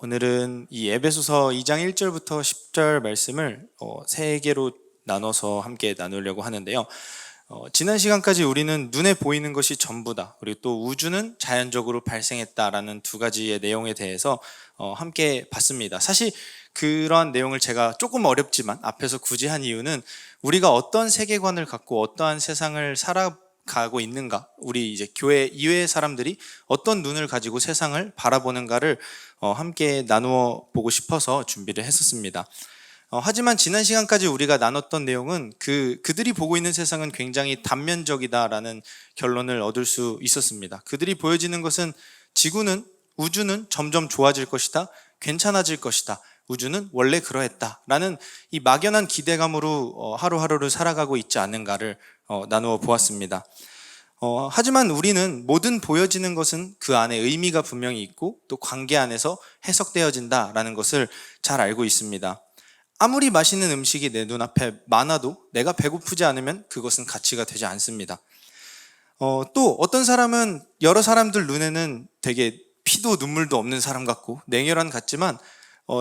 오늘은 이 에베소서 2장 1절부터 10절 말씀을 세 개로 나눠서 함께 나누려고 하는데요. 지난 시간까지 우리는 눈에 보이는 것이 전부다, 그리고 또 우주는 자연적으로 발생했다라는 두 가지의 내용에 대해서 함께 봤습니다. 사실 그러한 내용을 제가 조금 어렵지만 앞에서 굳이 한 이유는 우리가 어떤 세계관을 갖고 어떠한 세상을 살아가고 있는가, 우리 이제 교회 이외의 사람들이 어떤 눈을 가지고 세상을 바라보는가를 함께 나누어 보고 싶어서 준비를 했었습니다. 하지만 지난 시간까지 우리가 나눴던 내용은 그들이 보고 있는 세상은 굉장히 단면적이다라는 결론을 얻을 수 있었습니다. 그들이 보여지는 것은 우주는 점점 좋아질 것이다, 괜찮아질 것이다, 우주는 원래 그러했다라는 이 막연한 기대감으로 하루하루를 살아가고 있지 않은가를 나누어 보았습니다. 하지만 우리는 모든 보여지는 것은 그 안에 의미가 분명히 있고 또 관계 안에서 해석되어진다라는 것을 잘 알고 있습니다. 아무리 맛있는 음식이 내 눈앞에 많아도 내가 배고프지 않으면 그것은 가치가 되지 않습니다. 또 어떤 사람은 여러 사람들 눈에는 되게 피도 눈물도 없는 사람 같고 냉혈한 같지만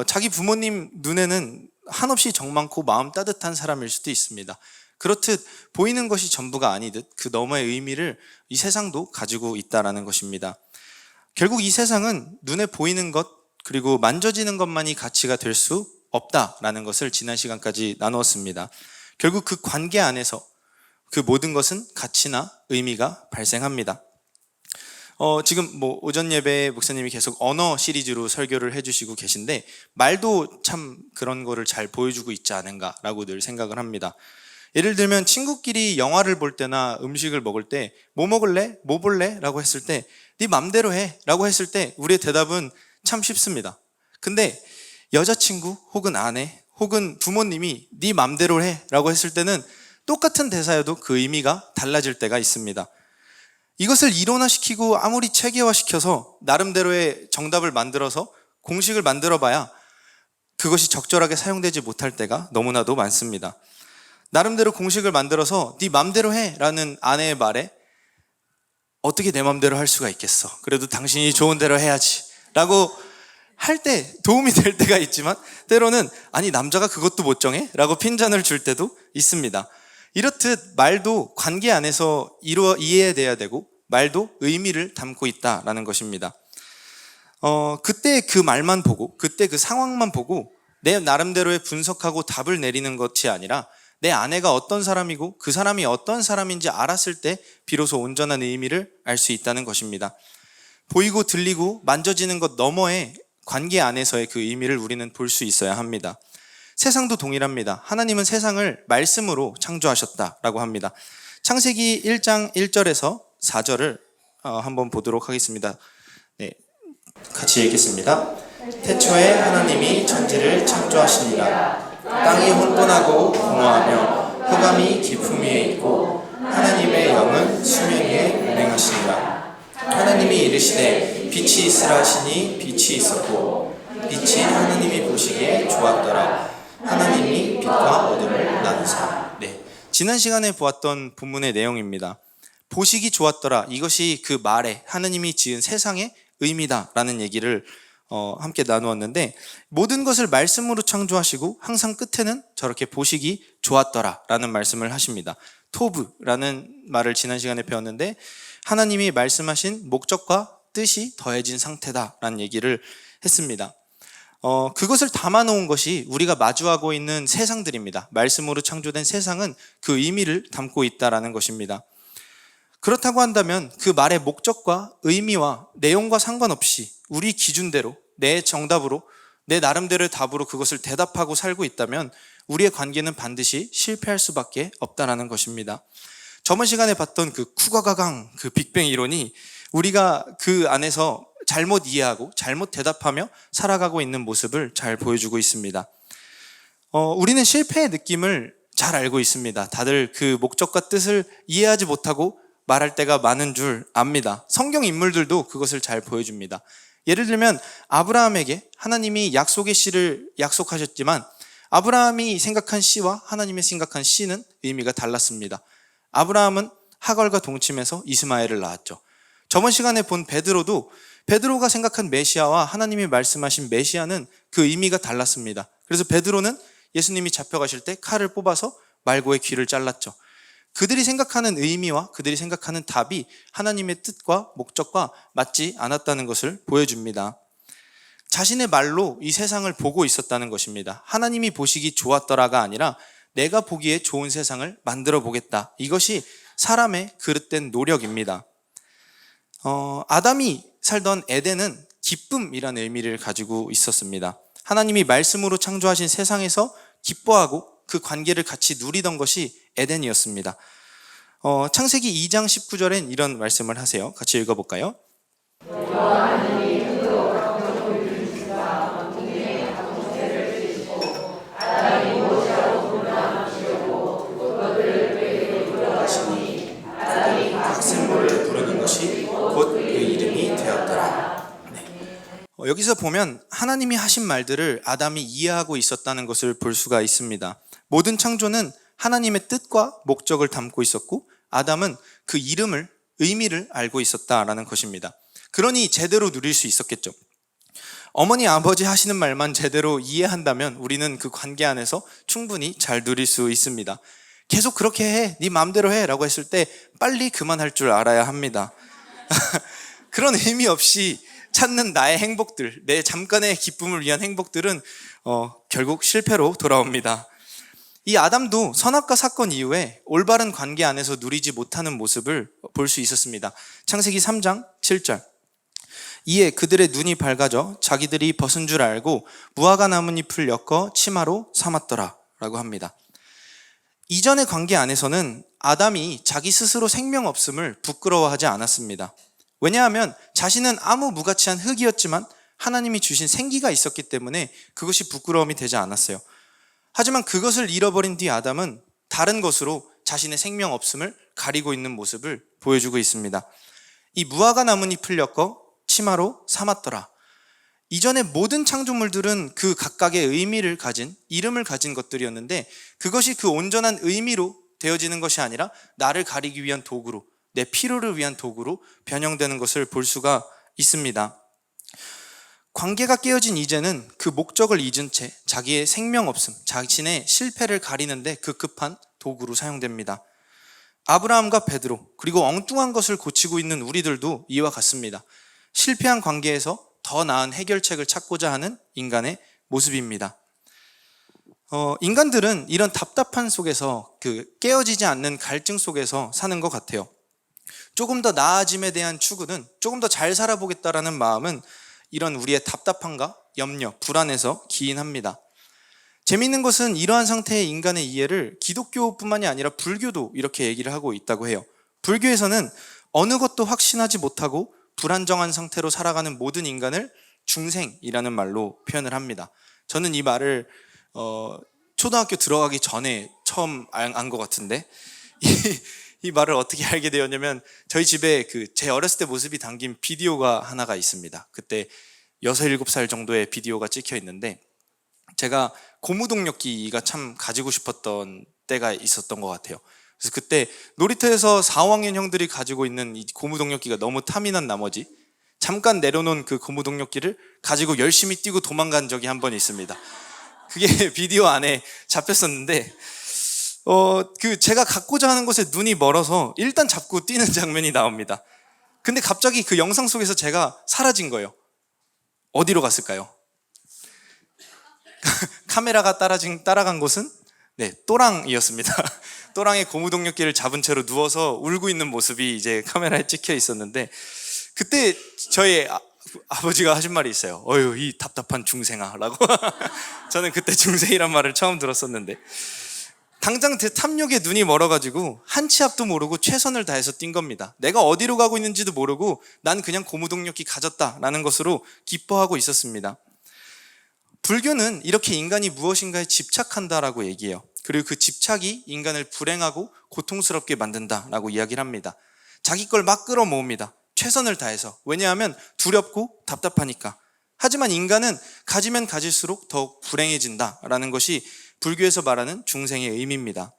자기 부모님 눈에는 한없이 정 많고 마음 따뜻한 사람일 수도 있습니다. 그렇듯 보이는 것이 전부가 아니듯 그 너머의 의미를 이 세상도 가지고 있다는 것입니다. 결국 이 세상은 눈에 보이는 것 그리고 만져지는 것만이 가치가 될 수 없다라는 것을 지난 시간까지 나누었습니다. 결국 그 관계 안에서 그 모든 것은 가치나 의미가 발생합니다. 지금 오전 예배에 목사님이 계속 언어 시리즈로 설교를 해주시고 계신데 말도 참 그런 거를 잘 보여주고 있지 않은가라고 늘 생각을 합니다. 예를 들면 친구끼리 영화를 볼 때나 음식을 먹을 때 뭐 먹을래? 뭐 볼래? 라고 했을 때 네 맘대로 해 라고 했을 때 우리의 대답은 참 쉽습니다. 근데 여자친구 혹은 아내 혹은 부모님이 네 맘대로 해 라고 했을 때는 똑같은 대사여도 그 의미가 달라질 때가 있습니다. 이것을 이론화시키고 아무리 체계화시켜서 나름대로의 정답을 만들어서 공식을 만들어 봐야 그것이 적절하게 사용되지 못할 때가 너무나도 많습니다. 나름대로 공식을 만들어서 네 맘대로 해 라는 아내의 말에 어떻게 내 맘대로 할 수가 있겠어, 그래도 당신이 좋은 대로 해야지 라고 할 때 도움이 될 때가 있지만 때로는 아니 남자가 그것도 못 정해? 라고 핀잔을 줄 때도 있습니다. 이렇듯 말도 관계 안에서 이해돼야 되고 말도 의미를 담고 있다라는 것입니다. 그때 그 말만 보고 그때 그 상황만 보고 내 나름대로의 분석하고 답을 내리는 것이 아니라 내 아내가 어떤 사람이고 그 사람이 어떤 사람인지 알았을 때 비로소 온전한 의미를 알 수 있다는 것입니다. 보이고 들리고 만져지는 것 너머의 관계 안에서의 그 의미를 우리는 볼 수 있어야 합니다. 세상도 동일합니다. 하나님은 세상을 말씀으로 창조하셨다라고 합니다. 창세기 1장 1절에서 4절을 한번 보도록 하겠습니다. 네, 같이 읽겠습니다. 태초에 하나님이 천지를 창조하시니라. 땅이 혼돈하고 공허하며 흑암이 깊음 위에 있고 하나님의 영은 수면 위에 운행하시니라. 하나님이 이르시되 빛이 있으라 하시니 빛이 있었고 빛이 하나님이 보시기에 좋았더라. 하나님이 빛과 어둠을 나누사. 네, 지난 시간에 보았던 본문의 내용입니다. 보시기 좋았더라, 이것이 그 말에 하나님이 지은 세상의 의미다라는 얘기를 함께 나누었는데, 모든 것을 말씀으로 창조하시고 항상 끝에는 저렇게 보시기 좋았더라 라는 말씀을 하십니다. 토브라는 말을 지난 시간에 배웠는데 하나님이 말씀하신 목적과 뜻이 더해진 상태다라는 얘기를 했습니다. 그것을 담아놓은 것이 우리가 마주하고 있는 세상들입니다. 말씀으로 창조된 세상은 그 의미를 담고 있다는 것입니다. 그렇다고 한다면 그 말의 목적과 의미와 내용과 상관없이 우리 기준대로 내 정답으로 내 나름대로의 답으로 그것을 대답하고 살고 있다면 우리의 관계는 반드시 실패할 수밖에 없다는 것입니다. 저번 시간에 봤던 그 쿠가가강 그 빅뱅 이론이 우리가 그 안에서 잘못 이해하고 잘못 대답하며 살아가고 있는 모습을 잘 보여주고 있습니다. 우리는 실패의 느낌을 잘 알고 있습니다. 다들 그 목적과 뜻을 이해하지 못하고 말할 때가 많은 줄 압니다. 성경 인물들도 그것을 잘 보여줍니다. 예를 들면 아브라함에게 하나님이 약속의 씨를 약속하셨지만 아브라함이 생각한 씨와 하나님의 생각한 씨는 의미가 달랐습니다. 아브라함은 하걸과 동침해서 이스마엘을 낳았죠. 저번 시간에 본 베드로도 베드로가 생각한 메시아와 하나님이 말씀하신 메시아는 그 의미가 달랐습니다. 그래서 베드로는 예수님이 잡혀가실 때 칼을 뽑아서 말고의 귀를 잘랐죠. 그들이 생각하는 의미와 그들이 생각하는 답이 하나님의 뜻과 목적과 맞지 않았다는 것을 보여줍니다. 자신의 말로 이 세상을 보고 있었다는 것입니다. 하나님이 보시기 좋았더라가 아니라 내가 보기에 좋은 세상을 만들어 보겠다. 이것이 사람의 그릇된 노력입니다. 아담이 살던 에덴은 기쁨이라는 의미를 가지고 있었습니다. 하나님이 말씀으로 창조하신 세상에서 기뻐하고 그 관계를 같이 누리던 것이 에덴이었습니다. 창세기 2장 19절엔 이런 말씀을 하세요. 같이 읽어볼까요? 생물을 부르는 것이 곧 그 이름이 되었더라. 여기서 보면 하나님이 하신 말들을 아담이 이해하고 있었다는 것을 볼 수가 있습니다. 모든 창조는 하나님의 뜻과 목적을 담고 있었고 아담은 그 의미를 알고 있었다라는 것입니다. 그러니 제대로 누릴 수 있었겠죠. 어머니 아버지 하시는 말만 제대로 이해한다면 우리는 그 관계 안에서 충분히 잘 누릴 수 있습니다. 계속 그렇게 해, 네 마음대로 해 라고 했을 때 빨리 그만할 줄 알아야 합니다. 그런 의미 없이 찾는 나의 행복들, 내 잠깐의 기쁨을 위한 행복들은 결국 실패로 돌아옵니다. 이 아담도 선악과 사건 이후에 올바른 관계 안에서 누리지 못하는 모습을 볼 수 있었습니다. 창세기 3장 7절. 이에 그들의 눈이 밝아져 자기들이 벗은 줄 알고 무화과 나뭇잎을 엮어 치마로 삼았더라 라고 합니다. 이전의 관계 안에서는 아담이 자기 스스로 생명 없음을 부끄러워하지 않았습니다. 왜냐하면 자신은 아무 무가치한 흙이었지만 하나님이 주신 생기가 있었기 때문에 그것이 부끄러움이 되지 않았어요. 하지만 그것을 잃어버린 뒤 아담은 다른 것으로 자신의 생명 없음을 가리고 있는 모습을 보여주고 있습니다. 이 무화과 나뭇잎을 엮어 치마로 삼았더라. 이전의 모든 창조물들은 그 각각의 의미를 가진, 이름을 가진 것들이었는데 그것이 그 온전한 의미로 되어지는 것이 아니라 나를 가리기 위한 도구로, 내 필요를 위한 도구로 변형되는 것을 볼 수가 있습니다. 관계가 깨어진 이제는 그 목적을 잊은 채 자기의 생명 없음, 자신의 실패를 가리는데 급급한 도구로 사용됩니다. 아브라함과 베드로, 그리고 엉뚱한 것을 고치고 있는 우리들도 이와 같습니다. 실패한 관계에서 더 나은 해결책을 찾고자 하는 인간의 모습입니다. 인간들은 이런 답답한 속에서 깨어지지 않는 갈증 속에서 사는 것 같아요. 조금 더 나아짐에 대한 추구는, 조금 더 잘 살아보겠다라는 마음은 이런 우리의 답답함과 염려, 불안에서 기인합니다. 재미있는 것은 이러한 상태의 인간의 이해를 기독교뿐만이 아니라 불교도 이렇게 얘기를 하고 있다고 해요. 불교에서는 어느 것도 확신하지 못하고 불안정한 상태로 살아가는 모든 인간을 중생이라는 말로 표현을 합니다. 저는 이 말을 초등학교 들어가기 전에 처음 안 것 같은데 이 말을 어떻게 알게 되었냐면 저희 집에 제 어렸을 때 모습이 담긴 비디오가 하나가 있습니다. 그때 6, 7살 정도의 비디오가 찍혀 있는데 제가 고무동력기가 참 가지고 싶었던 때가 있었던 것 같아요. 그래서 그때 놀이터에서 4, 5학년 형들이 가지고 있는 이 고무동력기가 너무 탐이 난 나머지 잠깐 내려놓은 그 고무동력기를 가지고 열심히 뛰고 도망간 적이 한 번 있습니다. 그게 비디오 안에 잡혔었는데 제가 갖고자 하는 것에 눈이 멀어서 일단 잡고 뛰는 장면이 나옵니다. 근데 갑자기 그 영상 속에서 제가 사라진 거예요. 어디로 갔을까요? 카메라가 따라간 곳은 또랑이었습니다. 또랑의 고무동력기를 잡은 채로 누워서 울고 있는 모습이 이제 카메라에 찍혀 있었는데 그때 저희 아버지가 하신 말이 있어요. 어휴, 이 답답한 중생아 라고. 저는 그때 중생이란 말을 처음 들었었는데 당장 제 탐욕에 눈이 멀어가지고 한 치 앞도 모르고 최선을 다해서 뛴 겁니다. 내가 어디로 가고 있는지도 모르고 난 그냥 고무동력기 가졌다라는 것으로 기뻐하고 있었습니다. 불교는 이렇게 인간이 무엇인가에 집착한다라고 얘기해요. 그리고 그 집착이 인간을 불행하고 고통스럽게 만든다라고 이야기를 합니다. 자기 걸 막 끌어모읍니다. 최선을 다해서. 왜냐하면 두렵고 답답하니까. 하지만 인간은 가지면 가질수록 더욱 불행해진다라는 것이 불교에서 말하는 중생의 의미입니다.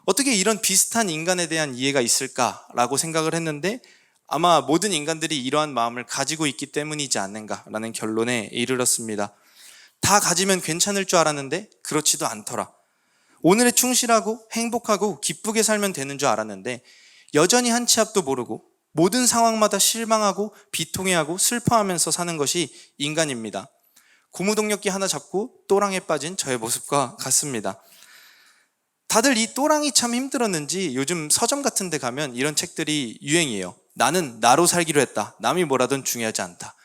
어떻게 이런 비슷한 인간에 대한 이해가 있을까라고 생각을 했는데 아마 모든 인간들이 이러한 마음을 가지고 있기 때문이지 않는가라는 결론에 이르렀습니다. 다 가지면 괜찮을 줄 알았는데 그렇지도 않더라. 오늘에 충실하고 행복하고 기쁘게 살면 되는 줄 알았는데 여전히 한 치 앞도 모르고 모든 상황마다 실망하고 비통해하고 슬퍼하면서 사는 것이 인간입니다. 고무동력기 하나 잡고 또랑에 빠진 저의 모습과 같습니다. 다들 이 또랑이 참 힘들었는지 요즘 서점 같은 데 가면 이런 책들이 유행이에요. 나는 나로 살기로 했다. 남이 뭐라든 중요하지 않다.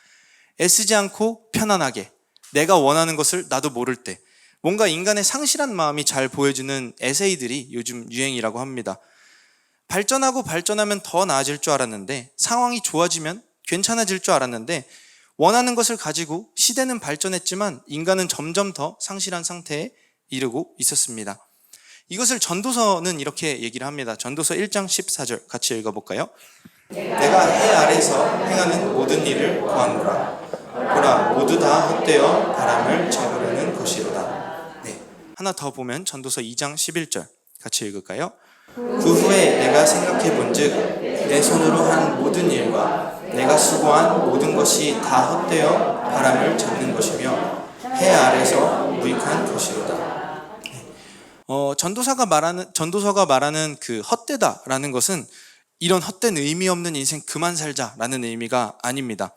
애쓰지 않고 편안하게 내가 원하는 것을 나도 모를 때 뭔가 인간의 상실한 마음이 잘 보여주는 에세이들이 요즘 유행이라고 합니다. 발전하고 발전하면 더 나아질 줄 알았는데 상황이 좋아지면 괜찮아질 줄 알았는데 원하는 것을 가지고 시대는 발전했지만 인간은 점점 더 상실한 상태에 이르고 있었습니다. 이것을 전도서는 이렇게 얘기를 합니다. 전도서 1장 14절 같이 읽어볼까요? 내가 해 아래서 행하는 모든 일을 보았노라. 보라 모두 다 헛되어 바람을 잡으려는 것이로다. 네. 하나 더 보면 전도서 2장 11절 같이 읽을까요? 그 후에 내가 생각해 본즉 내 손으로 한 모든 일과 내가 수고한 모든 것이 다 헛되어 바람을 잡는 것이며 해 아래서 무익한 것이로다. 전도서가 말하는 그 헛되다라는 것은 이런 헛된 의미 없는 인생 그만 살자라는 의미가 아닙니다.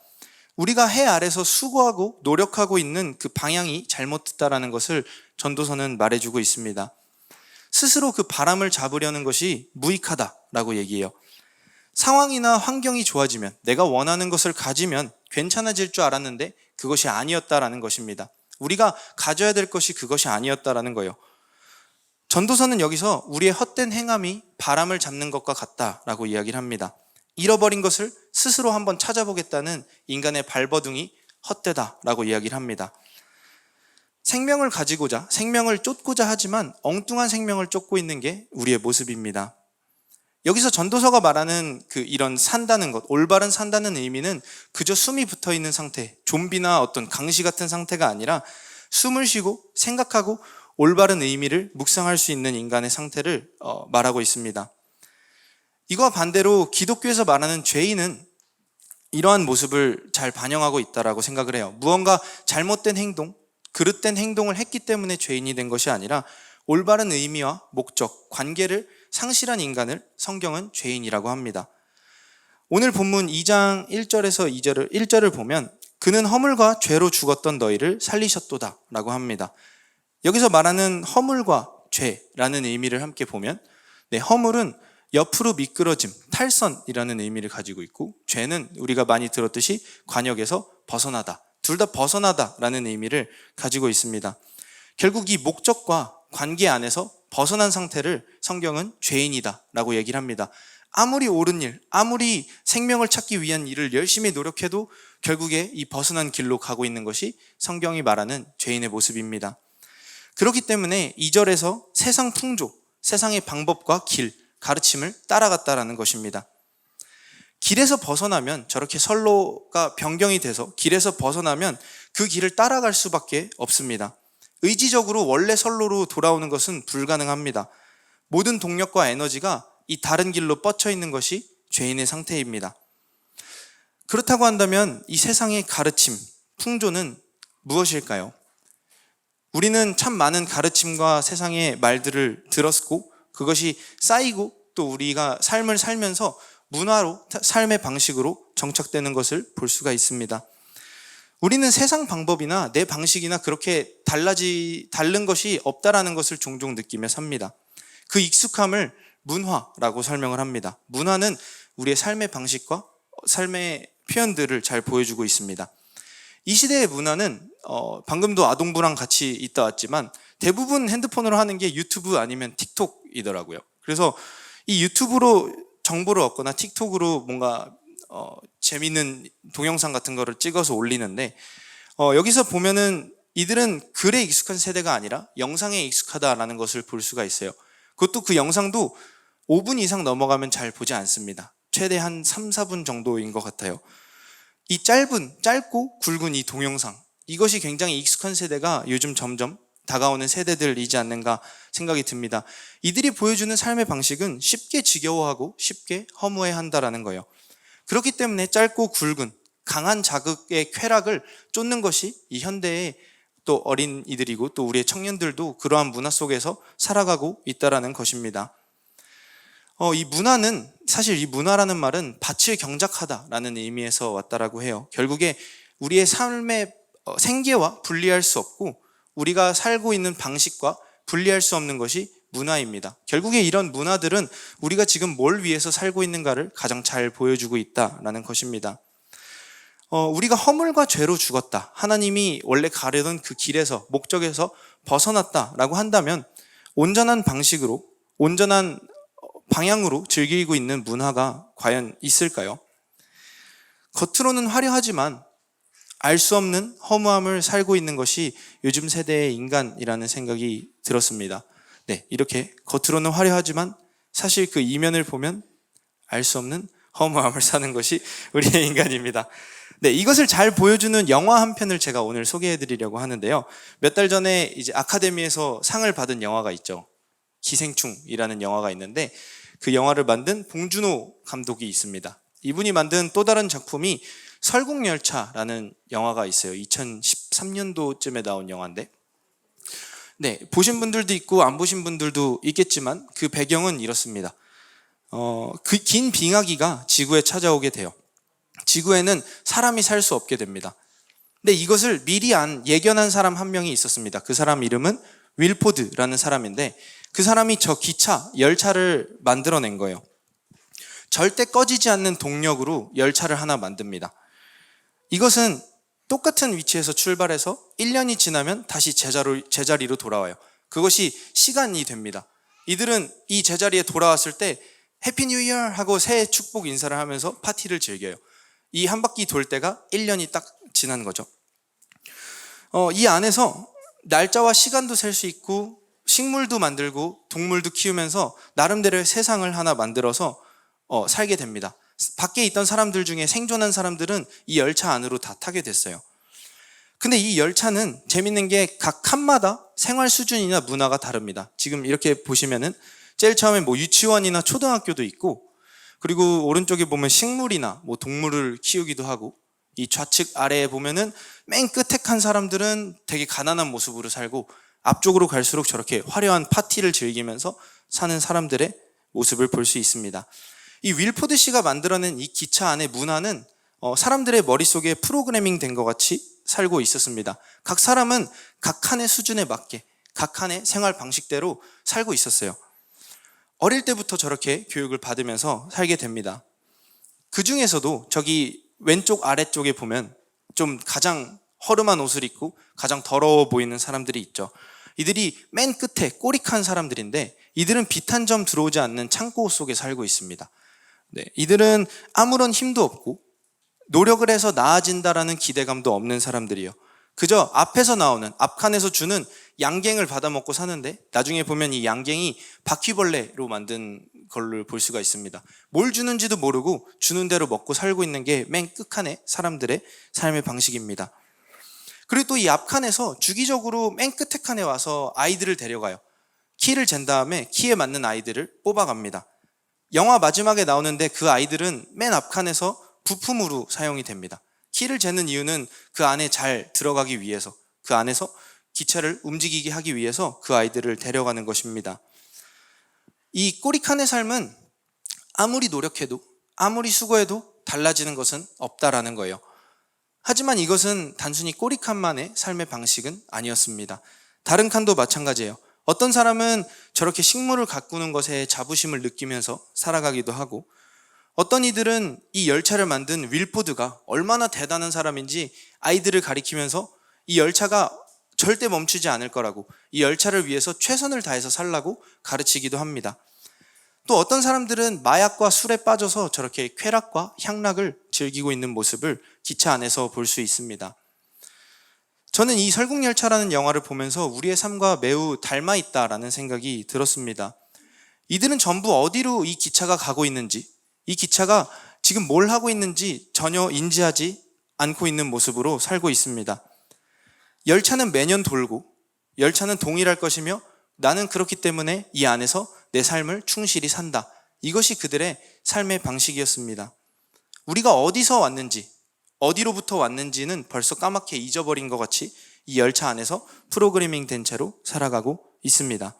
우리가 해 아래서 수고하고 노력하고 있는 그 방향이 잘못됐다라는 것을 전도서는 말해주고 있습니다. 스스로 그 바람을 잡으려는 것이 무익하다라고 얘기해요. 상황이나 환경이 좋아지면 내가 원하는 것을 가지면 괜찮아질 줄 알았는데 그것이 아니었다라는 것입니다. 우리가 가져야 될 것이 그것이 아니었다라는 거예요. 전도서는 여기서 우리의 헛된 행함이 바람을 잡는 것과 같다라고 이야기를 합니다. 잃어버린 것을 스스로 한번 찾아보겠다는 인간의 발버둥이 헛되다라고 이야기를 합니다. 생명을 가지고자, 생명을 쫓고자 하지만 엉뚱한 생명을 쫓고 있는 게 우리의 모습입니다. 여기서 전도서가 말하는 이런 산다는 것, 올바른 산다는 의미는 그저 숨이 붙어 있는 상태, 좀비나 어떤 강시 같은 상태가 아니라 숨을 쉬고 생각하고 올바른 의미를 묵상할 수 있는 인간의 상태를 말하고 있습니다. 이와 반대로 기독교에서 말하는 죄인은 이러한 모습을 잘 반영하고 있다고 생각을 해요. 무언가 잘못된 행동, 그릇된 행동을 했기 때문에 죄인이 된 것이 아니라 올바른 의미와 목적, 관계를 상실한 인간을 성경은 죄인이라고 합니다. 오늘 본문 2장 1절에서 1절을 보면 그는 허물과 죄로 죽었던 너희를 살리셨도다 라고 합니다. 여기서 말하는 허물과 죄라는 의미를 함께 보면 허물은 옆으로 미끄러짐, 탈선이라는 의미를 가지고 있고 죄는 우리가 많이 들었듯이 관역에서 벗어나다, 둘 다 벗어나다라는 의미를 가지고 있습니다. 결국 이 목적과 관계 안에서 벗어난 상태를 성경은 죄인이다라고 얘기를 합니다. 아무리 옳은 일, 아무리 생명을 찾기 위한 일을 열심히 노력해도 결국에 이 벗어난 길로 가고 있는 것이 성경이 말하는 죄인의 모습입니다. 그렇기 때문에 2절에서 세상 풍조, 세상의 방법과 길, 가르침을 따라갔다라는 것입니다. 길에서 벗어나면 저렇게 선로가 변경이 돼서 길에서 벗어나면 그 길을 따라갈 수밖에 없습니다. 의지적으로 원래 선로로 돌아오는 것은 불가능합니다. 모든 동력과 에너지가 이 다른 길로 뻗쳐 있는 것이 죄인의 상태입니다. 그렇다고 한다면 이 세상의 가르침, 풍조는 무엇일까요? 우리는 참 많은 가르침과 세상의 말들을 들었고 그것이 쌓이고 또 우리가 삶을 살면서 문화로, 삶의 방식으로 정착되는 것을 볼 수가 있습니다. 우리는 세상 방법이나 내 방식이나 그렇게 다른 것이 없다라는 것을 종종 느끼며 삽니다. 그 익숙함을 문화라고 설명을 합니다. 문화는 우리의 삶의 방식과 삶의 표현들을 잘 보여주고 있습니다. 이 시대의 문화는 방금도 아동부랑 같이 있다 왔지만 대부분 핸드폰으로 하는 게 유튜브 아니면 틱톡이더라고요. 그래서 이 유튜브로 정보를 얻거나 틱톡으로 뭔가 재밌는 동영상 같은 거를 찍어서 올리는데 여기서 보면은 이들은 글에 익숙한 세대가 아니라 영상에 익숙하다라는 것을 볼 수가 있어요. 그것도 그 영상도 5분 이상 넘어가면 잘 보지 않습니다. 최대 한 3, 4분 정도인 것 같아요. 이 짧고 굵은 이 동영상, 이것이 굉장히 익숙한 세대가 요즘 점점 다가오는 세대들이지 않는가 생각이 듭니다. 이들이 보여주는 삶의 방식은 쉽게 지겨워하고 쉽게 허무해한다라는 거예요. 그렇기 때문에 짧고 굵은 강한 자극의 쾌락을 쫓는 것이 이 현대의 또 어린이들이고 또 우리의 청년들도 그러한 문화 속에서 살아가고 있다라는 것입니다. 이 문화는 사실 이 문화라는 말은 밭을 경작하다라는 의미에서 왔다라고 해요. 결국에 우리의 삶의 생계와 분리할 수 없고 우리가 살고 있는 방식과 분리할 수 없는 것이 문화입니다. 결국에 이런 문화들은 우리가 지금 뭘 위해서 살고 있는가를 가장 잘 보여주고 있다라는 것입니다. 우리가 허물과 죄로 죽었다. 하나님이 원래 가려던 그 길에서 목적에서 벗어났다라고 한다면 온전한 방식으로 온전한 방향으로 즐기고 있는 문화가 과연 있을까요? 겉으로는 화려하지만 알 수 없는 허무함을 살고 있는 것이 요즘 세대의 인간이라는 생각이 들었습니다. 네, 이렇게 겉으로는 화려하지만 사실 그 이면을 보면 알 수 없는 허무함을 사는 것이 우리의 인간입니다. 네, 이것을 잘 보여주는 영화 한 편을 제가 오늘 소개해 드리려고 하는데요. 몇 달 전에 이제 아카데미에서 상을 받은 영화가 있죠. 기생충이라는 영화가 있는데 그 영화를 만든 봉준호 감독이 있습니다. 이분이 만든 또 다른 작품이 설국열차라는 영화가 있어요. 2013년도쯤에 나온 영화인데 네, 보신 분들도 있고 안 보신 분들도 있겠지만 그 배경은 이렇습니다. 그 긴 빙하기가 지구에 찾아오게 돼요. 지구에는 사람이 살 수 없게 됩니다. 근데 이것을 미리 예견한 사람 한 명이 있었습니다. 그 사람 이름은 윌포드라는 사람인데 그 사람이 저 기차, 열차를 만들어낸 거예요. 절대 꺼지지 않는 동력으로 열차를 하나 만듭니다. 이것은 똑같은 위치에서 출발해서 1년이 지나면 다시 제자리로 돌아와요. 그것이 시간이 됩니다. 이들은 이 제자리에 돌아왔을 때 해피 뉴 이어 하고 새해 축복 인사를 하면서 파티를 즐겨요. 이 한 바퀴 돌 때가 1년이 딱 지난 거죠. 이 안에서 날짜와 시간도 셀 수 있고 식물도 만들고 동물도 키우면서 나름대로의 세상을 하나 만들어서 살게 됩니다. 밖에 있던 사람들 중에 생존한 사람들은 이 열차 안으로 다 타게 됐어요. 근데 이 열차는 재밌는 게 각 칸마다 생활 수준이나 문화가 다릅니다. 지금 이렇게 보시면은 제일 처음에 뭐 유치원이나 초등학교도 있고 그리고 오른쪽에 보면 식물이나 뭐 동물을 키우기도 하고 이 좌측 아래에 보면은 맨 끝에 칸 사람들은 되게 가난한 모습으로 살고 앞쪽으로 갈수록 저렇게 화려한 파티를 즐기면서 사는 사람들의 모습을 볼 수 있습니다. 이 윌포드 씨가 만들어낸 이 기차 안의 문화는 사람들의 머릿속에 프로그래밍 된 것 같이 살고 있었습니다. 각 사람은 각 칸의 수준에 맞게 각 칸의 생활 방식대로 살고 있었어요. 어릴 때부터 저렇게 교육을 받으면서 살게 됩니다. 그 중에서도 저기 왼쪽 아래쪽에 보면 좀 가장 허름한 옷을 입고 가장 더러워 보이는 사람들이 있죠. 이들이 맨 끝에 꼬릭한 사람들인데 이들은 빛 한 점 들어오지 않는 창고 속에 살고 있습니다. 네, 이들은 아무런 힘도 없고 노력을 해서 나아진다라는 기대감도 없는 사람들이요. 그저 앞에서 나오는 앞칸에서 주는 양갱을 받아먹고 사는데 나중에 보면 이 양갱이 바퀴벌레로 만든 걸로 볼 수가 있습니다. 뭘 주는지도 모르고 주는 대로 먹고 살고 있는 게 맨 끝칸의 사람들의 삶의 방식입니다. 그리고 또 이 앞칸에서 주기적으로 맨 끝에 칸에 와서 아이들을 데려가요. 키를 잰 다음에 키에 맞는 아이들을 뽑아갑니다. 영화 마지막에 나오는데 그 아이들은 맨 앞칸에서 부품으로 사용이 됩니다. 키를 재는 이유는 그 안에 잘 들어가기 위해서, 그 안에서 기차를 움직이게 하기 위해서 그 아이들을 데려가는 것입니다. 이 꼬리칸의 삶은 아무리 노력해도 아무리 수고해도 달라지는 것은 없다라는 거예요. 하지만 이것은 단순히 꼬리칸만의 삶의 방식은 아니었습니다. 다른 칸도 마찬가지예요. 어떤 사람은 저렇게 식물을 가꾸는 것에 자부심을 느끼면서 살아가기도 하고 어떤 이들은 이 열차를 만든 윌포드가 얼마나 대단한 사람인지 아이들을 가리키면서 이 열차가 절대 멈추지 않을 거라고 이 열차를 위해서 최선을 다해서 살라고 가르치기도 합니다. 또 어떤 사람들은 마약과 술에 빠져서 저렇게 쾌락과 향락을 즐기고 있는 모습을 기차 안에서 볼 수 있습니다. 저는 이 설국열차라는 영화를 보면서 우리의 삶과 매우 닮아 있다라는 생각이 들었습니다. 이들은 전부 어디로 이 기차가 가고 있는지, 이 기차가 지금 뭘 하고 있는지 전혀 인지하지 않고 있는 모습으로 살고 있습니다. 열차는 매년 돌고 열차는 동일할 것이며 나는 그렇기 때문에 이 안에서 내 삶을 충실히 산다. 이것이 그들의 삶의 방식이었습니다. 우리가 어디서 왔는지, 어디로부터 왔는지는 벌써 까맣게 잊어버린 것 같이 이 열차 안에서 프로그래밍 된 채로 살아가고 있습니다.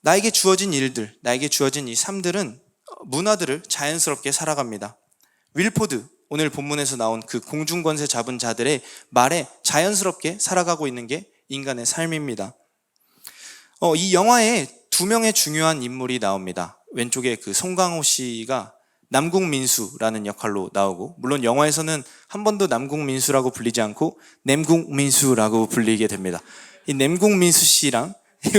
나에게 주어진 일들, 나에게 주어진 이 삶들은 문화들을 자연스럽게 살아갑니다. 윌포드, 오늘 본문에서 나온 그 공중권세 잡은 자들의 말에 자연스럽게 살아가고 있는 게 인간의 삶입니다. 이 영화에 두 명의 중요한 인물이 나옵니다. 왼쪽에 그 송강호 씨가 남궁민수라는 역할로 나오고, 물론 영화에서는 한 번도 남궁민수라고 불리지 않고 냄궁민수라고 불리게 됩니다. 이 냄궁민수 씨랑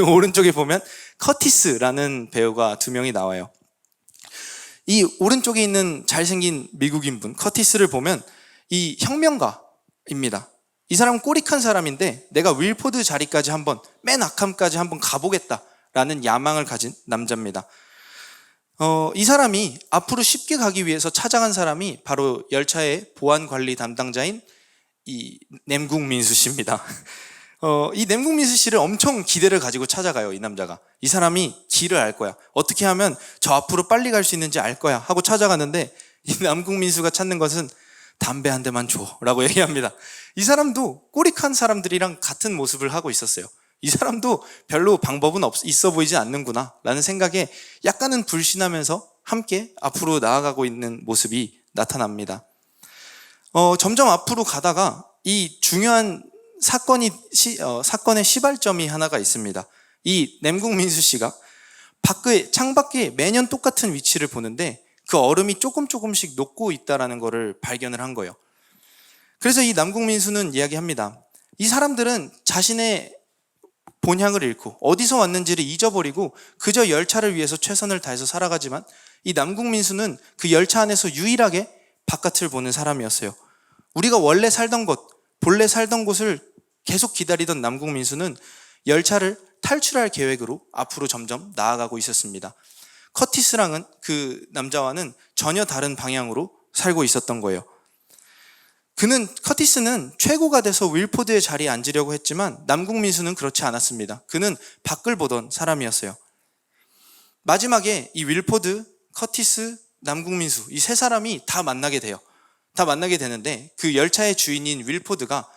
오른쪽에 보면 커티스라는 배우가 두 명이 나와요. 이 오른쪽에 있는 잘생긴 미국인 분 커티스를 보면 이 혁명가입니다. 이 사람은 꼬릭한 사람인데 내가 윌포드 자리까지 한번, 맨 악함까지 한번 가보겠다라는 야망을 가진 남자입니다. 이 사람이 앞으로 쉽게 가기 위해서 찾아간 사람이 바로 열차의 보안 관리 담당자인 이 냄궁민수 씨입니다. 이 냄궁민수 씨를 엄청 기대를 가지고 찾아가요, 이 남자가. 이 사람이 길을 알 거야. 어떻게 하면 저 앞으로 빨리 갈 수 있는지 알 거야 하고 찾아가는데, 이 남궁민수가 찾는 것은 담배 한 대만 줘 라고 얘기합니다. 이 사람도 꼬릭한 사람들이랑 같은 모습을 하고 있었어요. 이 사람도 별로 방법은 있어 보이지 않는구나 라는 생각에 약간은 불신하면서 함께 앞으로 나아가고 있는 모습이 나타납니다. 점점 앞으로 가다가 이 중요한 사건의 시발점이 하나가 있습니다. 이 냄궁민수 씨가 창밖에 매년 똑같은 위치를 보는데 그 얼음이 조금씩 녹고 있다는 것을 발견을 한 거예요. 그래서 이 남궁민수는 이야기합니다. 이 사람들은 자신의 본향을 잃고 어디서 왔는지를 잊어버리고 그저 열차를 위해서 최선을 다해서 살아가지만, 이 남궁민수는 그 열차 안에서 유일하게 바깥을 보는 사람이었어요. 우리가 원래 살던 곳, 본래 살던 곳을 계속 기다리던 남궁민수는 열차를 탈출할 계획으로 앞으로 점점 나아가고 있었습니다. 커티스랑은, 그 남자와는 전혀 다른 방향으로 살고 있었던 거예요. 커티스는 최고가 돼서 윌포드의 자리에 앉으려고 했지만 남궁민수는 그렇지 않았습니다. 그는 밖을 보던 사람이었어요. 마지막에 이 윌포드, 커티스, 남궁민수, 이 세 사람이 다 만나게 돼요. 다 만나게 되는데 그 열차의 주인인 윌포드가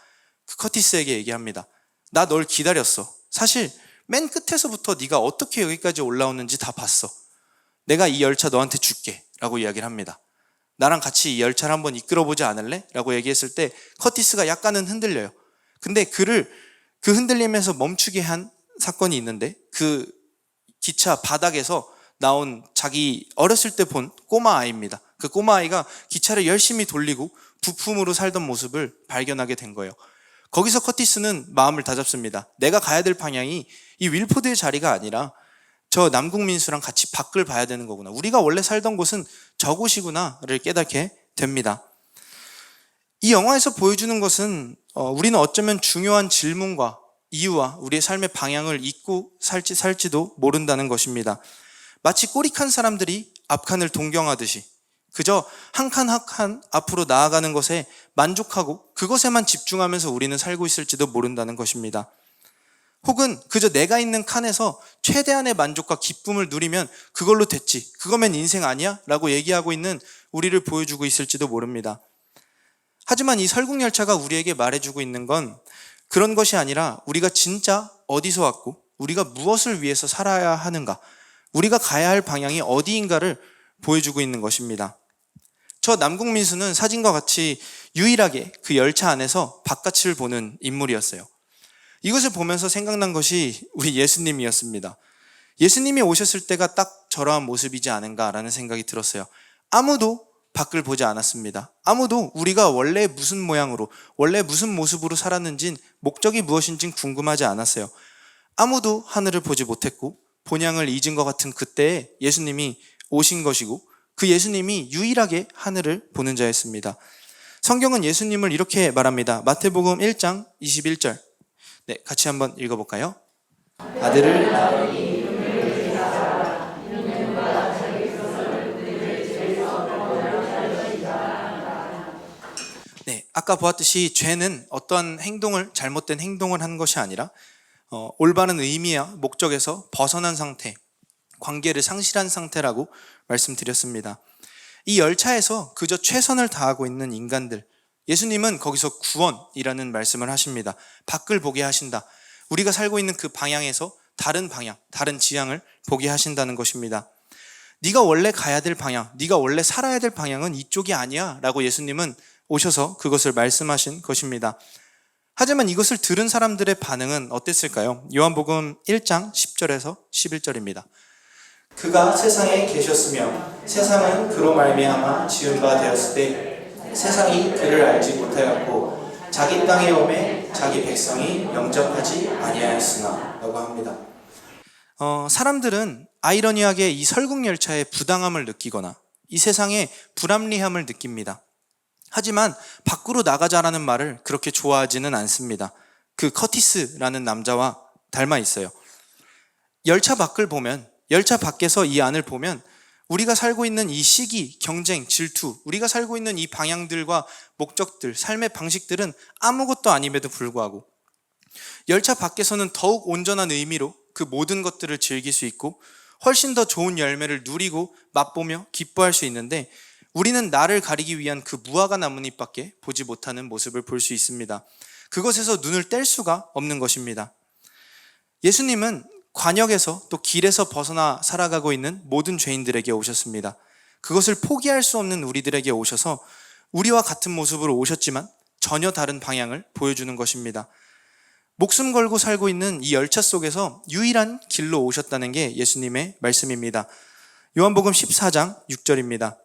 그 커티스에게 얘기합니다. 나 널 기다렸어. 사실 맨 끝에서부터 네가 어떻게 여기까지 올라오는지 다 봤어. 내가 이 열차 너한테 줄게 라고 이야기를 합니다. 나랑 같이 이 열차를 한번 이끌어보지 않을래? 라고 얘기했을 때 커티스가 약간은 흔들려요. 근데 그 흔들림에서 멈추게 한 사건이 있는데, 그 기차 바닥에서 나온 자기 어렸을 때 본 꼬마 아이입니다. 그 꼬마 아이가 기차를 열심히 돌리고 부품으로 살던 모습을 발견하게 된 거예요. 거기서 커티스는 마음을 다잡습니다. 내가 가야 될 방향이 이 윌포드의 자리가 아니라 저 남궁민수랑 같이 밖을 봐야 되는 거구나. 우리가 원래 살던 곳은 저곳이구나를 깨닫게 됩니다. 이 영화에서 보여주는 것은 우리는 어쩌면 중요한 질문과 이유와 우리의 삶의 방향을 잊고 살지도 모른다는 것입니다. 마치 꼬릭한 사람들이 앞칸을 동경하듯이 그저 한 칸 한 칸 앞으로 나아가는 것에 만족하고 그것에만 집중하면서 우리는 살고 있을지도 모른다는 것입니다. 혹은 그저 내가 있는 칸에서 최대한의 만족과 기쁨을 누리면 그걸로 됐지, 그거면 인생 아니야? 라고 얘기하고 있는 우리를 보여주고 있을지도 모릅니다. 하지만 이 설국열차가 우리에게 말해주고 있는 건 그런 것이 아니라 우리가 진짜 어디서 왔고 우리가 무엇을 위해서 살아야 하는가, 우리가 가야 할 방향이 어디인가를 보여주고 있는 것입니다. 저 남궁민수는 사진과 같이 유일하게 그 열차 안에서 바깥을 보는 인물이었어요. 이것을 보면서 생각난 것이 우리 예수님이었습니다. 예수님이 오셨을 때가 딱 저러한 모습이지 않은가라는 생각이 들었어요. 아무도 밖을 보지 않았습니다. 아무도 우리가 원래 무슨 모양으로, 원래 무슨 모습으로 살았는진, 목적이 무엇인진 궁금하지 않았어요. 아무도 하늘을 보지 못했고 본향을 잊은 것 같은 그때에 예수님이 오신 것이고, 그 예수님이 유일하게 하늘을 보는 자였습니다. 성경은 예수님을 이렇게 말합니다. 마태복음 1장 21절. 네, 같이 한번 읽어볼까요? 아들을 네, 아까 보았듯이 죄는 어떠한 잘못된 행동을 한 것이 아니라 올바른 의미와 목적에서 벗어난 상태, 관계를 상실한 상태라고 말씀드렸습니다. 이 열차에서 그저 최선을 다하고 있는 인간들, 예수님은 거기서 구원이라는 말씀을 하십니다. 밖을 보게 하신다. 우리가 살고 있는 그 방향에서 다른 방향, 다른 지향을 보게 하신다는 것입니다. 네가 원래 가야 될 방향, 네가 원래 살아야 될 방향은 이쪽이 아니야 라고 예수님은 오셔서 그것을 말씀하신 것입니다. 하지만 이것을 들은 사람들의 반응은 어땠을까요? 요한복음 1장 10절에서 11절입니다. 그가 세상에 계셨으며 세상은 그로 말미암아 지은 바 되었을 때 세상이 그를 알지 못하였고 자기 땅에 오매 자기 백성이 영접하지 아니하였으나 라고 합니다. 사람들은 아이러니하게 이 설국열차의 부당함을 느끼거나 이 세상의 불합리함을 느낍니다. 하지만 밖으로 나가자라는 말을 그렇게 좋아하지는 않습니다. 그 커티스라는 남자와 닮아 있어요. 열차 밖을 보면, 열차 밖에서 이 안을 보면 우리가 살고 있는 이 시기, 경쟁, 질투, 우리가 살고 있는 이 방향들과 목적들, 삶의 방식들은 아무것도 아님에도 불구하고 열차 밖에서는 더욱 온전한 의미로 그 모든 것들을 즐길 수 있고 훨씬 더 좋은 열매를 누리고 맛보며 기뻐할 수 있는데 우리는 나를 가리기 위한 그 무화과 나뭇잎밖에 보지 못하는 모습을 볼 수 있습니다. 그것에서 눈을 뗄 수가 없는 것입니다. 예수님은 관역에서 또 길에서 벗어나 살아가고 있는 모든 죄인들에게 오셨습니다. 그것을 포기할 수 없는 우리들에게 오셔서 우리와 같은 모습으로 오셨지만 전혀 다른 방향을 보여주는 것입니다. 목숨 걸고 살고 있는 이 열차 속에서 유일한 길로 오셨다는 게 예수님의 말씀입니다. 요한복음 14장 6절입니다.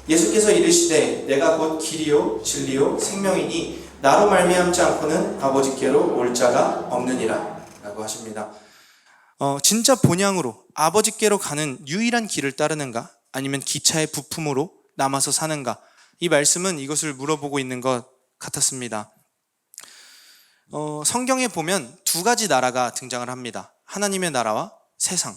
예수께서 이르시되 내가 곧 길이요 진리요 생명이니 나로 말미암지 않고는 아버지께로 올 자가 없느니라 라고 하십니다. 진짜 본향으로 아버지께로 가는 유일한 길을 따르는가 아니면 기차의 부품으로 남아서 사는가, 이 말씀은 이것을 물어보고 있는 것 같았습니다. 성경에 보면 두 가지 나라가 등장을 합니다. 하나님의 나라와 세상.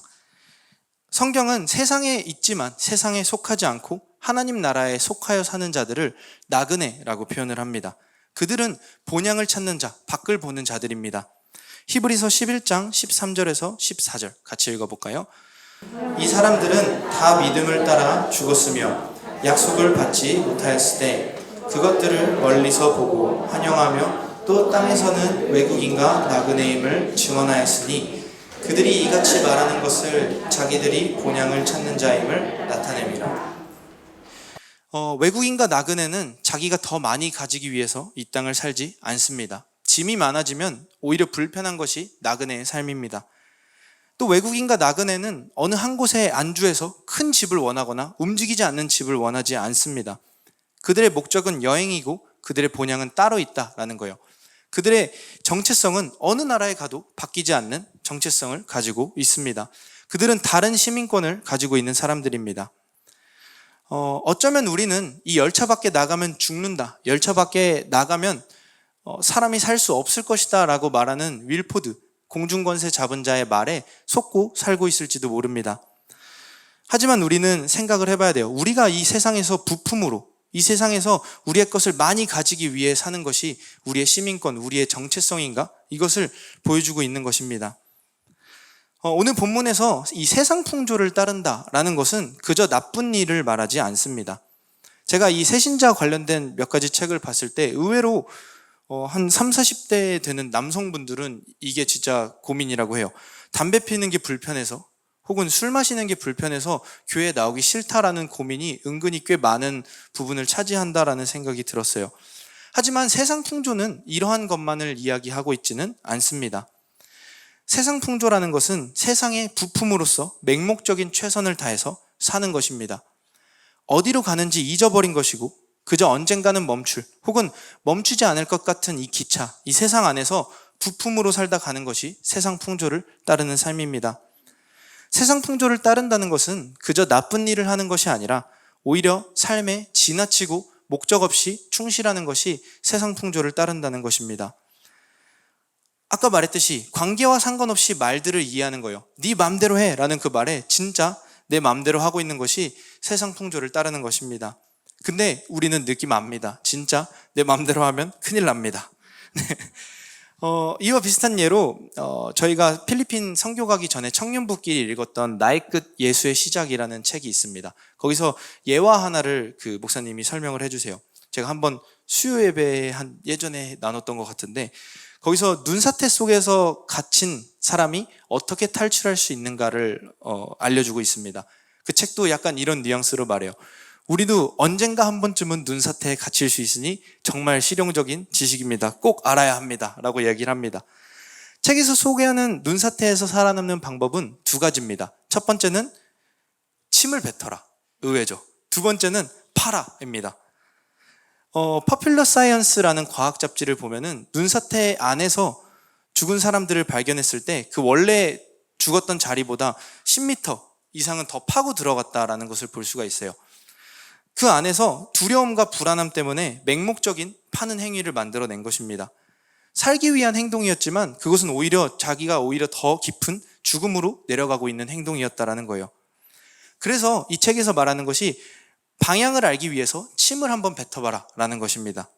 성경은 세상에 있지만 세상에 속하지 않고 하나님 나라에 속하여 사는 자들을 나그네라고 표현을 합니다. 그들은 본향을 찾는 자, 밖을 보는 자들입니다. 히브리서 11장 13절에서 14절 같이 읽어볼까요? 이 사람들은 다 믿음을 따라 죽었으며 약속을 받지 못하였을 때 그것들을 멀리서 보고 환영하며 또 땅에서는 외국인과 나그네임을 증언하였으니 그들이 이같이 말하는 것을 자기들이 본향을 찾는 자임을 나타냅니다. 외국인과 나그네는 자기가 더 많이 가지기 위해서 이 땅을 살지 않습니다. 짐이 많아지면 오히려 불편한 것이 나그네의 삶입니다. 또 외국인과 나그네는 어느 한 곳에 안주해서 큰 집을 원하거나 움직이지 않는 집을 원하지 않습니다. 그들의 목적은 여행이고 그들의 본향은 따로 있다라는 거예요. 그들의 정체성은 어느 나라에 가도 바뀌지 않는 정체성을 가지고 있습니다. 그들은 다른 시민권을 가지고 있는 사람들입니다. 어쩌면 우리는 이 열차 밖에 나가면 죽는다, 열차 밖에 나가면 사람이 살 수 없을 것이다 라고 말하는 윌포드, 공중권세 잡은 자의 말에 속고 살고 있을지도 모릅니다. 하지만 우리는 생각을 해봐야 돼요. 우리가 이 세상에서 부품으로, 이 세상에서 우리의 것을 많이 가지기 위해 사는 것이 우리의 시민권, 우리의 정체성인가? 이것을 보여주고 있는 것입니다. 오늘 본문에서 이 세상 풍조를 따른다라는 것은 그저 나쁜 일을 말하지 않습니다. 제가 이 새신자 관련된 몇 가지 책을 봤을 때 의외로 한 30, 40대 되는 남성분들은 이게 진짜 고민이라고 해요. 담배 피는 게 불편해서 혹은 술 마시는 게 불편해서 교회에 나오기 싫다라는 고민이 은근히 꽤 많은 부분을 차지한다라는 생각이 들었어요. 하지만 세상 풍조는 이러한 것만을 이야기하고 있지는 않습니다. 세상 풍조라는 것은 세상의 부품으로서 맹목적인 최선을 다해서 사는 것입니다. 어디로 가는지 잊어버린 것이고 그저 언젠가는 멈출 혹은 멈추지 않을 것 같은 이 기차, 이 세상 안에서 부품으로 살다 가는 것이 세상 풍조를 따르는 삶입니다. 세상 풍조를 따른다는 것은 그저 나쁜 일을 하는 것이 아니라 오히려 삶에 지나치고 목적 없이 충실하는 것이 세상 풍조를 따른다는 것입니다. 아까 말했듯이 관계와 상관없이 말들을 이해하는 거예요. 네 맘대로 해 라는 그 말에 진짜 내 맘대로 하고 있는 것이 세상 풍조를 따르는 것입니다. 근데 우리는 느낌 압니다. 진짜 내 맘대로 하면 큰일 납니다. 이와 비슷한 예로 저희가 필리핀 선교 가기 전에 청년부끼리 읽었던 나의 끝 예수의 시작이라는 책이 있습니다. 거기서 예화 하나를 그 목사님이 설명을 해주세요. 제가 한번 수요 예배 예전에 나눴던 것 같은데, 거기서 눈사태 속에서 갇힌 사람이 어떻게 탈출할 수 있는가를 알려주고 있습니다. 그 책도 약간 이런 뉘앙스로 말해요. 우리도 언젠가 한 번쯤은 눈사태에 갇힐 수 있으니 정말 실용적인 지식입니다. 꼭 알아야 합니다. 라고 이야기를 합니다. 책에서 소개하는 눈사태에서 살아남는 방법은 두 가지입니다. 첫 번째는 침을 뱉어라. 의외죠. 두 번째는 팔아입니다. 퍼퓰러 사이언스라는 과학 잡지를 보면은 눈사태 안에서 죽은 사람들을 발견했을 때 그 원래 죽었던 자리보다 10m 이상은 더 파고 들어갔다라는 것을 볼 수가 있어요. 그 안에서 두려움과 불안함 때문에 맹목적인 파는 행위를 만들어낸 것입니다. 살기 위한 행동이었지만 그것은 자기가 오히려 더 깊은 죽음으로 내려가고 있는 행동이었다라는 거예요. 그래서 이 책에서 말하는 것이 방향을 알기 위해서 침을 한번 뱉어봐라 라는 것입니다.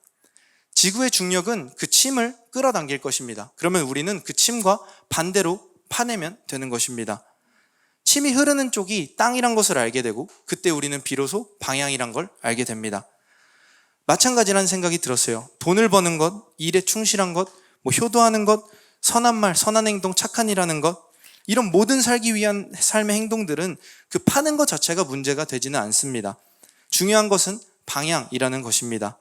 지구의 중력은 그 침을 끌어당길 것입니다. 그러면 우리는 그 침과 반대로 파내면 되는 것입니다. 침이 흐르는 쪽이 땅이란 것을 알게 되고 그때 우리는 비로소 방향이란 걸 알게 됩니다. 마찬가지라는 생각이 들었어요. 돈을 버는 것, 일에 충실한 것, 효도하는 것, 선한 말, 선한 행동, 착한 일하는 것, 이런 모든 살기 위한 삶의 행동들은 그 파는 것 자체가 문제가 되지는 않습니다. 중요한 것은 방향이라는 것입니다.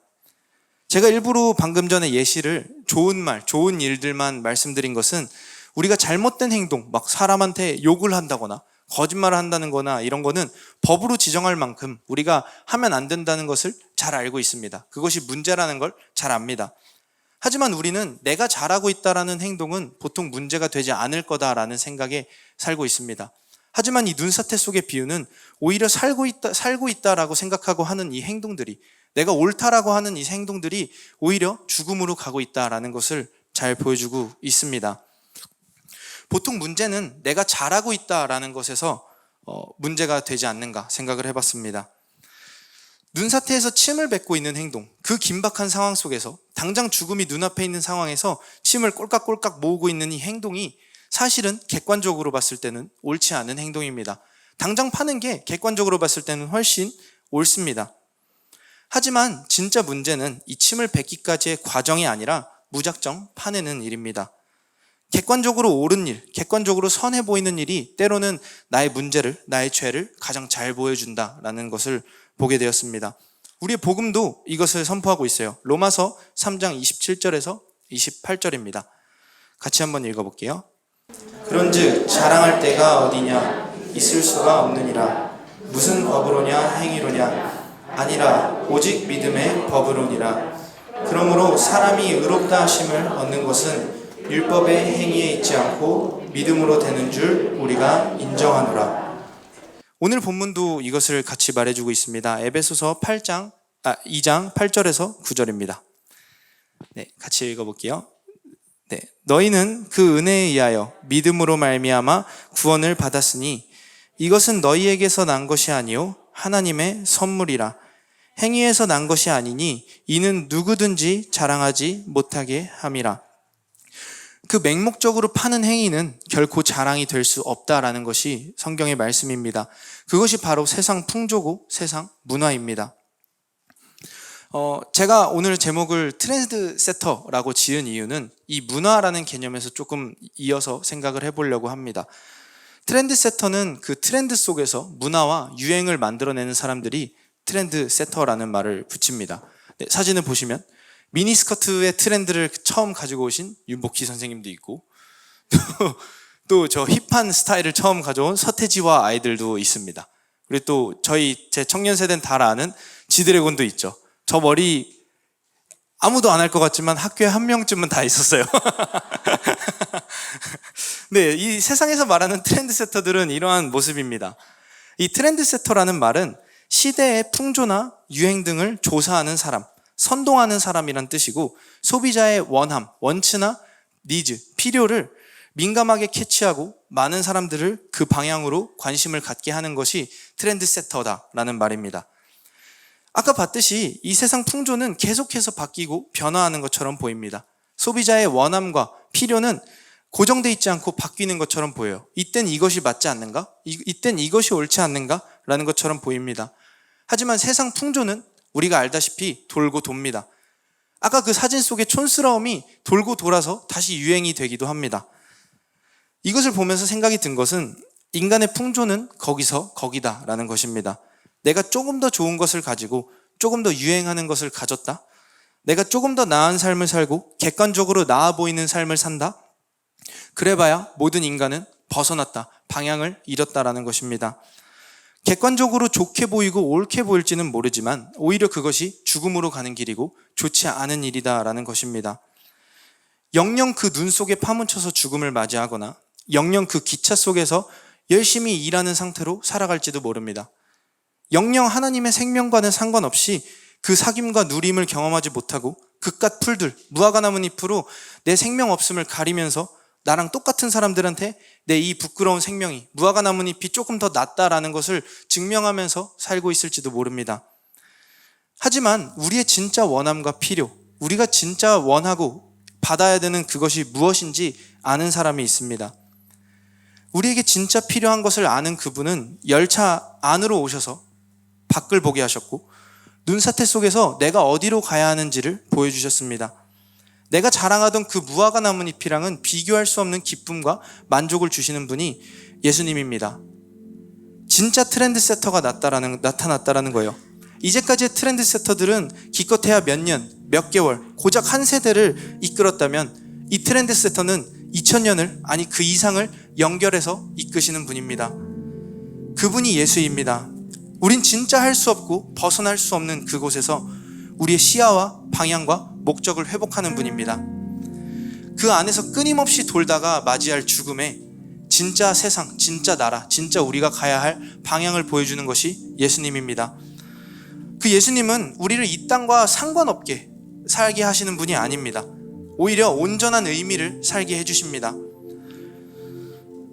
제가 일부러 방금 전에 예시를 좋은 말, 좋은 일들만 말씀드린 것은 우리가 잘못된 행동, 막 사람한테 욕을 한다거나 거짓말을 한다는 거나 이런 거는 법으로 지정할 만큼 우리가 하면 안 된다는 것을 잘 알고 있습니다. 그것이 문제라는 걸 잘 압니다. 하지만 우리는 내가 잘하고 있다라는 행동은 보통 문제가 되지 않을 거다라는 생각에 살고 있습니다. 하지만 이 눈사태 속의 비유는 오히려 살고 있다라고 생각하고 하는 이 행동들이, 내가 옳다라고 하는 이 행동들이 오히려 죽음으로 가고 있다라는 것을 잘 보여주고 있습니다. 보통 문제는 내가 잘하고 있다라는 것에서 문제가 되지 않는가 생각을 해봤습니다. 눈사태에서 침을 뱉고 있는 행동, 그 긴박한 상황 속에서 당장 죽음이 눈앞에 있는 상황에서 침을 꼴깍꼴깍 모으고 있는 이 행동이 사실은 객관적으로 봤을 때는 옳지 않은 행동입니다. 당장 파는 게 객관적으로 봤을 때는 훨씬 옳습니다. 하지만 진짜 문제는 이 침을 뱉기까지의 과정이 아니라 무작정 파내는 일입니다. 객관적으로 옳은 일, 객관적으로 선해 보이는 일이 때로는 나의 문제를, 나의 죄를 가장 잘 보여준다라는 것을 보게 되었습니다. 우리의 복음도 이것을 선포하고 있어요. 로마서 3장 27절에서 28절입니다. 같이 한번 읽어볼게요. 그런즉 자랑할 때가 어디냐? 있을 수가 없느니라. 무슨 법으로냐? 행위로냐? 아니라 오직 믿음의 법으로니라. 그러므로 사람이 의롭다 하심을 얻는 것은 율법의 행위에 있지 않고 믿음으로 되는 줄 우리가 인정하노라. 오늘 본문도 이것을 같이 말해주고 있습니다. 에베소서 2장 8절에서 9절입니다. 네, 같이 읽어볼게요. 네, 너희는 그 은혜에 의하여 믿음으로 말미암아 구원을 받았으니 이것은 너희에게서 난 것이 아니요 하나님의 선물이라. 행위에서 난 것이 아니니 이는 누구든지 자랑하지 못하게 함이라. 그 맹목적으로 파는 행위는 결코 자랑이 될 수 없다라는 것이 성경의 말씀입니다. 그것이 바로 세상 풍조고 세상 문화입니다. 제가 오늘 제목을 트렌드 세터라고 지은 이유는 이 문화라는 개념에서 조금 이어서 생각을 해보려고 합니다. 트렌드 세터는 그 트렌드 속에서 문화와 유행을 만들어내는 사람들이 트렌드 세터라는 말을 붙입니다. 네, 사진을 보시면 미니스커트의 트렌드를 처음 가지고 오신 윤복희 선생님도 있고 또 저 힙한 스타일을 처음 가져온 서태지와 아이들도 있습니다. 그리고 또 제 청년 세대는 다 아는 지드래곤도 있죠. 저 머리 아무도 안 할 것 같지만 학교에 한 명쯤은 다 있었어요. 네, 이 세상에서 말하는 트렌드 세터들은 이러한 모습입니다. 이 트렌드 세터라는 말은 시대의 풍조나 유행 등을 조사하는 사람, 선동하는 사람이란 뜻이고, 소비자의 원함, 원치나 니즈, 필요를 민감하게 캐치하고 많은 사람들을 그 방향으로 관심을 갖게 하는 것이 트렌드 세터다라는 말입니다. 아까 봤듯이 이 세상 풍조는 계속해서 바뀌고 변화하는 것처럼 보입니다. 소비자의 원함과 필요는 고정돼 있지 않고 바뀌는 것처럼 보여요. 이땐 이것이 맞지 않는가? 이땐 이것이 옳지 않는가? 라는 것처럼 보입니다. 하지만 세상 풍조는 우리가 알다시피 돌고 돕니다. 아까 그 사진 속의 촌스러움이 돌고 돌아서 다시 유행이 되기도 합니다. 이것을 보면서 생각이 든 것은 인간의 풍조는 거기서 거기다라는 것입니다. 내가 조금 더 좋은 것을 가지고 조금 더 유행하는 것을 가졌다. 내가 조금 더 나은 삶을 살고 객관적으로 나아 보이는 삶을 산다. 그래봐야 모든 인간은 벗어났다, 방향을 잃었다라는 것입니다. 객관적으로 좋게 보이고 옳게 보일지는 모르지만 오히려 그것이 죽음으로 가는 길이고 좋지 않은 일이다라는 것입니다. 영영 그 눈 속에 파묻혀서 죽음을 맞이하거나 영영 그 기차 속에서 열심히 일하는 상태로 살아갈지도 모릅니다. 영영 하나님의 생명과는 상관없이 그 사귐과 누림을 경험하지 못하고 그깟 풀들, 무화과 나무 잎으로 내 생명 없음을 가리면서 나랑 똑같은 사람들한테 내 이 부끄러운 생명이, 무화과 나뭇잎이 조금 더 낫다라는 것을 증명하면서 살고 있을지도 모릅니다. 하지만 우리의 진짜 원함과 필요, 우리가 진짜 원하고 받아야 되는 그것이 무엇인지 아는 사람이 있습니다. 우리에게 진짜 필요한 것을 아는 그분은 열차 안으로 오셔서 밖을 보게 하셨고 눈사태 속에서 내가 어디로 가야 하는지를 보여주셨습니다. 내가 자랑하던 그 무화과 나뭇잎이랑은 비교할 수 없는 기쁨과 만족을 주시는 분이 예수님입니다. 진짜 트렌드세터가 나타났다라는 거예요. 이제까지의 트렌드세터들은 기껏해야 몇 년, 몇 개월, 고작 한 세대를 이끌었다면 이 트렌드세터는 2000년을, 아니 그 이상을 연결해서 이끄시는 분입니다. 그분이 예수입니다. 우린 진짜 할 수 없고 벗어날 수 없는 그곳에서 우리의 시야와 방향과 목적을 회복하는 분입니다. 그 안에서 끊임없이 돌다가 맞이할 죽음에 진짜 세상, 진짜 나라, 진짜 우리가 가야 할 방향을 보여주는 것이 예수님입니다. 그 예수님은 우리를 이 땅과 상관없게 살게 하시는 분이 아닙니다. 오히려 온전한 의미를 살게 해주십니다.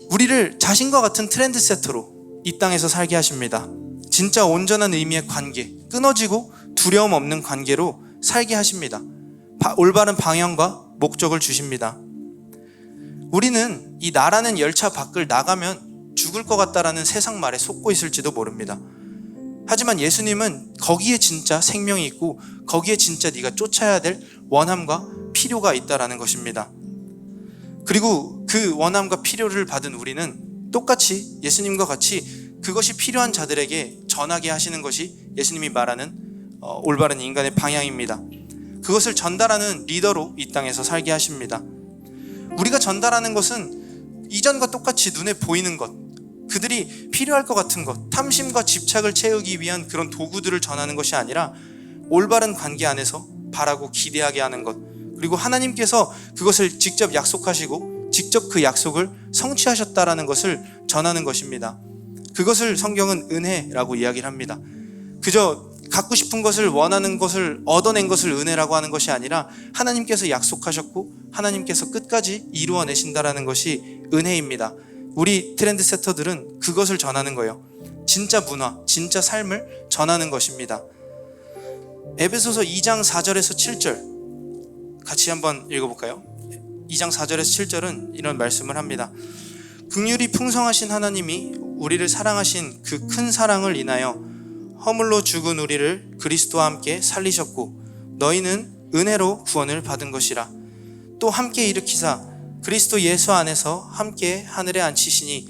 우리를 자신과 같은 트렌드세터로 이 땅에서 살게 하십니다. 진짜 온전한 의미의 관계, 끊어지고 두려움 없는 관계로 살게 하십니다. 올바른 방향과 목적을 주십니다. 우리는 이 나라는 열차 밖을 나가면 죽을 것 같다라는 세상 말에 속고 있을지도 모릅니다. 하지만 예수님은 거기에 진짜 생명이 있고 거기에 진짜 네가 쫓아야 될 원함과 필요가 있다라는 것입니다. 그리고 그 원함과 필요를 받은 우리는 똑같이 예수님과 같이 그것이 필요한 자들에게 전하게 하시는 것이 예수님이 말하는 올바른 인간의 방향입니다. 그것을 전달하는 리더로 이 땅에서 살게 하십니다. 우리가 전달하는 것은 이전과 똑같이 눈에 보이는 것, 그들이 필요할 것 같은 것, 탐심과 집착을 채우기 위한 그런 도구들을 전하는 것이 아니라 올바른 관계 안에서 바라고 기대하게 하는 것, 그리고 하나님께서 그것을 직접 약속하시고 직접 그 약속을 성취하셨다라는 것을 전하는 것입니다. 그것을 성경은 은혜라고 이야기를 합니다. 그저 갖고 싶은 것을, 원하는 것을, 얻어낸 것을 은혜라고 하는 것이 아니라 하나님께서 약속하셨고 하나님께서 끝까지 이루어내신다라는 것이 은혜입니다. 우리 트렌드세터들은 그것을 전하는 거예요. 진짜 문화, 진짜 삶을 전하는 것입니다. 에베소서 2장 4절에서 7절 같이 한번 읽어볼까요? 2장 4절에서 7절은 이런 말씀을 합니다. 긍휼이 풍성하신 하나님이 우리를 사랑하신 그 큰 사랑을 인하여 허물로 죽은 우리를 그리스도와 함께 살리셨고 너희는 은혜로 구원을 받은 것이라. 또 함께 일으키사 그리스도 예수 안에서 함께 하늘에 앉히시니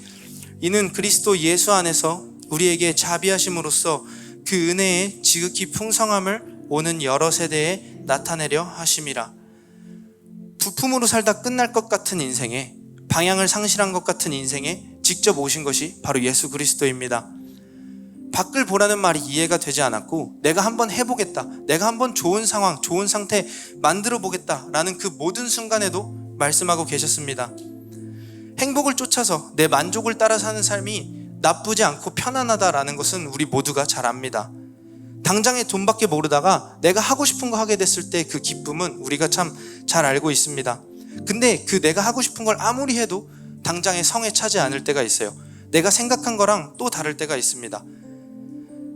이는 그리스도 예수 안에서 우리에게 자비하심으로써 그 은혜의 지극히 풍성함을 오는 여러 세대에 나타내려 하심이라. 부품으로 살다 끝날 것 같은 인생에, 방향을 상실한 것 같은 인생에 직접 오신 것이 바로 예수 그리스도입니다. 밖을 보라는 말이 이해가 되지 않았고 내가 한번 해보겠다, 내가 한번 좋은 상황, 좋은 상태 만들어 보겠다라는 그 모든 순간에도 말씀하고 계셨습니다. 행복을 쫓아서 내 만족을 따라 사는 삶이 나쁘지 않고 편안하다라는 것은 우리 모두가 잘 압니다. 당장에 돈밖에 모르다가 내가 하고 싶은 거 하게 됐을 때 그 기쁨은 우리가 참 잘 알고 있습니다. 근데 그 내가 하고 싶은 걸 아무리 해도 당장에 성에 차지 않을 때가 있어요. 내가 생각한 거랑 또 다를 때가 있습니다.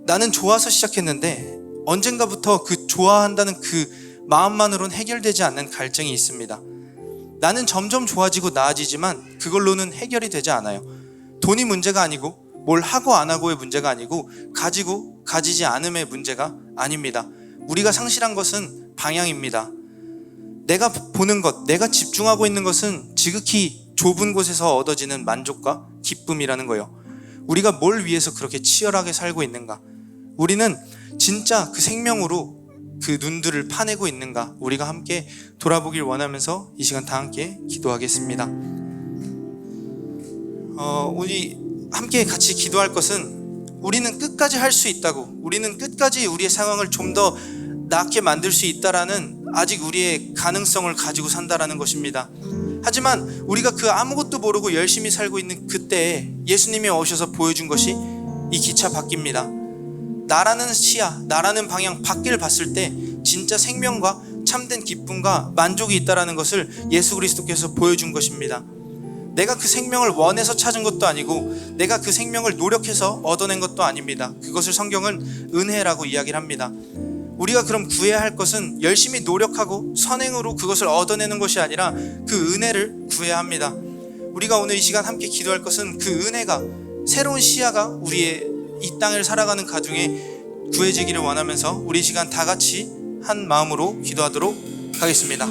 나는 좋아서 시작했는데 언젠가부터 그 좋아한다는 그 마음만으로는 해결되지 않는 갈증이 있습니다. 나는 점점 좋아지고 나아지지만 그걸로는 해결이 되지 않아요. 돈이 문제가 아니고 뭘 하고 안 하고의 문제가 아니고 가지고 가지지 않음의 문제가 아닙니다. 우리가 상실한 것은 방향입니다. 내가 보는 것, 내가 집중하고 있는 것은 지극히 좁은 곳에서 얻어지는 만족과 기쁨이라는 거예요. 우리가 뭘 위해서 그렇게 치열하게 살고 있는가? 우리는 진짜 그 생명으로 그 눈들을 파내고 있는가? 우리가 함께 돌아보길 원하면서 이 시간 다 함께 기도하겠습니다. 우리 함께 같이 기도할 것은 우리는 끝까지 할 수 있다고, 우리는 끝까지 우리의 상황을 좀 더 낫게 만들 수 있다라는 아직 우리의 가능성을 가지고 산다라는 것입니다. 하지만 우리가 그 아무것도 모르고 열심히 살고 있는 그때에 예수님이 오셔서 보여준 것이 이 기차 바뀝니다. 나라는 시야, 나라는 방향 밖을 봤을 때 진짜 생명과 참된 기쁨과 만족이 있다라는 것을 예수 그리스도께서 보여준 것입니다. 내가 그 생명을 원해서 찾은 것도 아니고 내가 그 생명을 노력해서 얻어낸 것도 아닙니다. 그것을 성경은 은혜라고 이야기를 합니다. 우리가 그럼 구해야 할 것은 열심히 노력하고 선행으로 그것을 얻어내는 것이 아니라 그 은혜를 구해야 합니다. 우리가 오늘 이 시간 함께 기도할 것은 그 은혜가, 새로운 시야가 우리의 이 땅을 살아가는 가중에 구해지기를 원하면서 우리 시간 다 같이 한 마음으로 기도하도록 하겠습니다.